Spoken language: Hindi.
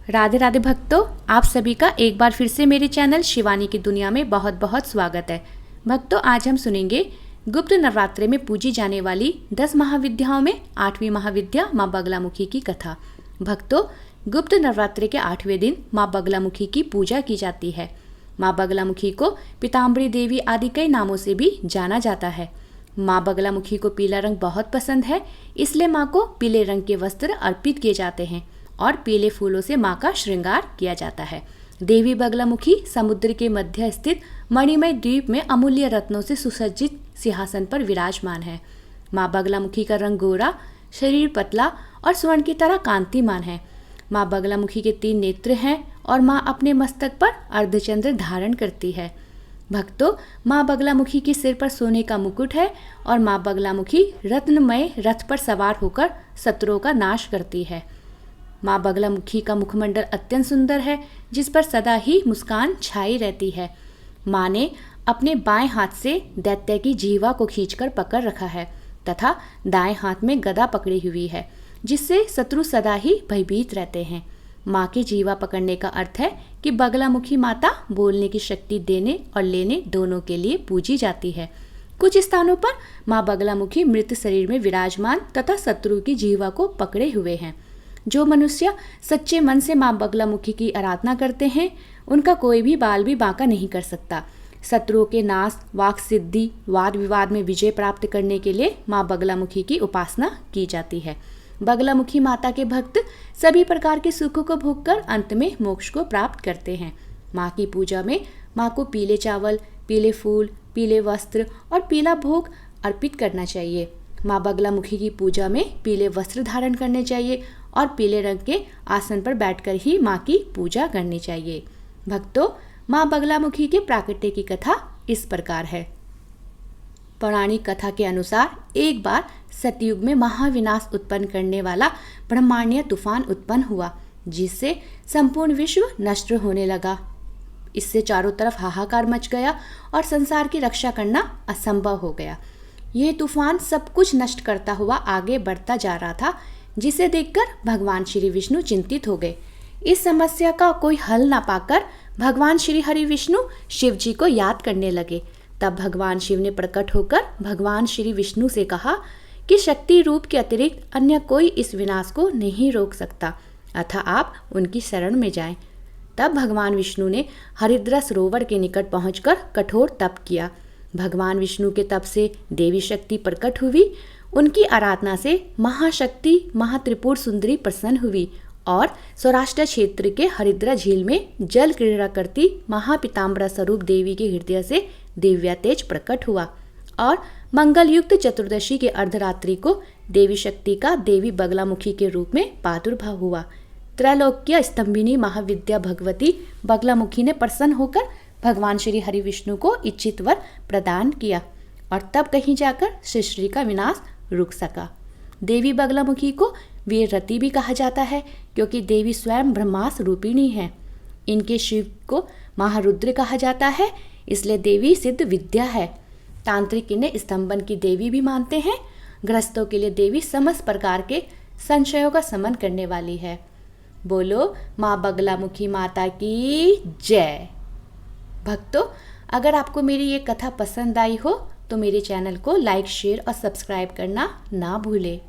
राधे राधे भक्तों, आप सभी का एक बार फिर से मेरे चैनल शिवानी की दुनिया में बहुत बहुत स्वागत है। भक्तों, आज हम सुनेंगे गुप्त नवरात्रे में पूजी जाने वाली 10 महाविद्याओं में 8वीं महाविद्या माँ बगलामुखी की कथा। भक्तों, गुप्त नवरात्रे के 8वें दिन माँ बगलामुखी की पूजा की जाती है। माँ बगलामुखी को पीताम्बरी देवी आदि कई नामों से भी जाना जाता है। माँ बगलामुखी को पीला रंग बहुत पसंद है, इसलिए माँ को पीले रंग के वस्त्र अर्पित किए जाते हैं और पीले फूलों से माँ का श्रृंगार किया जाता है। देवी बगलामुखी समुद्र के मध्य स्थित मणिमय द्वीप में अमूल्य रत्नों से सुसज्जित सिंहासन पर विराजमान है। माँ बगलामुखी का रंग गोरा, शरीर पतला और स्वर्ण की तरह कांतिमान है। माँ बगलामुखी के 3 नेत्र हैं और माँ अपने मस्तक पर अर्धचंद्र धारण करती है। भक्तों, माँ बगलामुखी के सिर पर सोने का मुकुट है और माँ बगलामुखी रत्नमय रथ पर सवार होकर शत्रुओं का नाश करती है। माँ बगलामुखी का मुखमंडल अत्यंत सुंदर है, जिस पर सदा ही मुस्कान छाई रहती है। माँ ने अपने बाएं हाथ से दैत्य की जीवा को खींचकर पकड़ रखा है तथा दाएं हाथ में गदा पकड़ी हुई है, जिससे शत्रु सदा ही भयभीत रहते हैं। माँ की जीवा पकड़ने का अर्थ है कि बगलामुखी माता बोलने की शक्ति देने और लेने दोनों के लिए पूजी जाती है। कुछ स्थानों पर माँ बगलामुखी मृत शरीर में विराजमान तथा शत्रु की जीवा को पकड़े हुए हैं। जो मनुष्य सच्चे मन से माँ बगलामुखी की आराधना करते हैं, उनका कोई भी बाल भी बांका नहीं कर सकता। शत्रुओं के नाश, वाक सिद्धि, वाद विवाद में विजय प्राप्त करने के लिए माँ बगलामुखी की उपासना की जाती है। बगलामुखी माता के भक्त सभी प्रकार के सुखों को भोगकर अंत में मोक्ष को प्राप्त करते हैं। माँ की पूजा में माँ को पीले चावल, पीले फूल, पीले वस्त्र और पीला भोग अर्पित करना चाहिए। माँ बगलामुखी की पूजा में पीले वस्त्र धारण करने चाहिए और पीले रंग के आसन पर बैठकर ही माँ की पूजा करनी चाहिए। भक्तों, माँ बगलामुखी के प्राकट्य की कथा इस प्रकार है। पौराणिक कथा के अनुसार एक बार सतयुग में महाविनाश उत्पन्न करने वाला ब्रह्मांडीय तूफान उत्पन्न हुआ, जिससे संपूर्ण विश्व नष्ट होने लगा। इससे चारों तरफ हाहाकार मच गया और संसार की रक्षा करना असंभव हो गया। यह तूफान सब कुछ नष्ट करता हुआ आगे बढ़ता जा रहा था, जिसे देखकर भगवान श्री विष्णु चिंतित हो गए। इस समस्या का कोई हल न पाकर भगवान श्री हरि विष्णु शिव जी को याद करने लगे। तब भगवान शिव ने प्रकट होकर भगवान श्री विष्णु से कहा कि शक्ति रूप के अतिरिक्त अन्य कोई इस विनाश को नहीं रोक सकता, अतः आप उनकी शरण में जाएं। तब भगवान विष्णु ने हरिद्रा सरोवर के निकट पहुंचकर कठोर तप किया। भगवान विष्णु के तप से देवी शक्ति प्रकट हुई। उनकी आराधना से महाशक्ति महात्रिपुर सुंदरी प्रसन्न हुई और सौराष्ट्र क्षेत्र के हरिद्रा झील में जल क्रीड़ा करती महापिताम्बरा स्वरूप देवी के हृदय से दिव्या तेज प्रकट हुआ और मंगल युक्त चतुर्दशी के अर्धरात्रि को देवी शक्ति का देवी बगलामुखी के रूप में प्रादुर्भाव हुआ। त्रैलोक्य स्तंभिनी महाविद्या भगवती बगलामुखी ने प्रसन्न होकर भगवान श्री हरि विष्णु को इच्छित वर प्रदान किया और तब कहीं जाकर सृष्टि का विनाश रुक सका। देवी बगलामुखी को वीररती भी कहा जाता है, क्योंकि देवी स्वयं ब्रह्मास्त्र रूपिणी है। इनके शिव को महारुद्र कहा जाता है, इसलिए देवी सिद्ध विद्या है। तांत्रिक इन्हें स्तंभन की देवी भी मानते हैं। गृहस्थों के लिए देवी समस्त प्रकार के संशयों का शमन करने वाली है। बोलो माँ बगलामुखी माता की जय। भक्तों, अगर आपको मेरी ये कथा पसंद आई हो तो मेरे चैनल को लाइक, शेयर और सब्सक्राइब करना ना भूलें।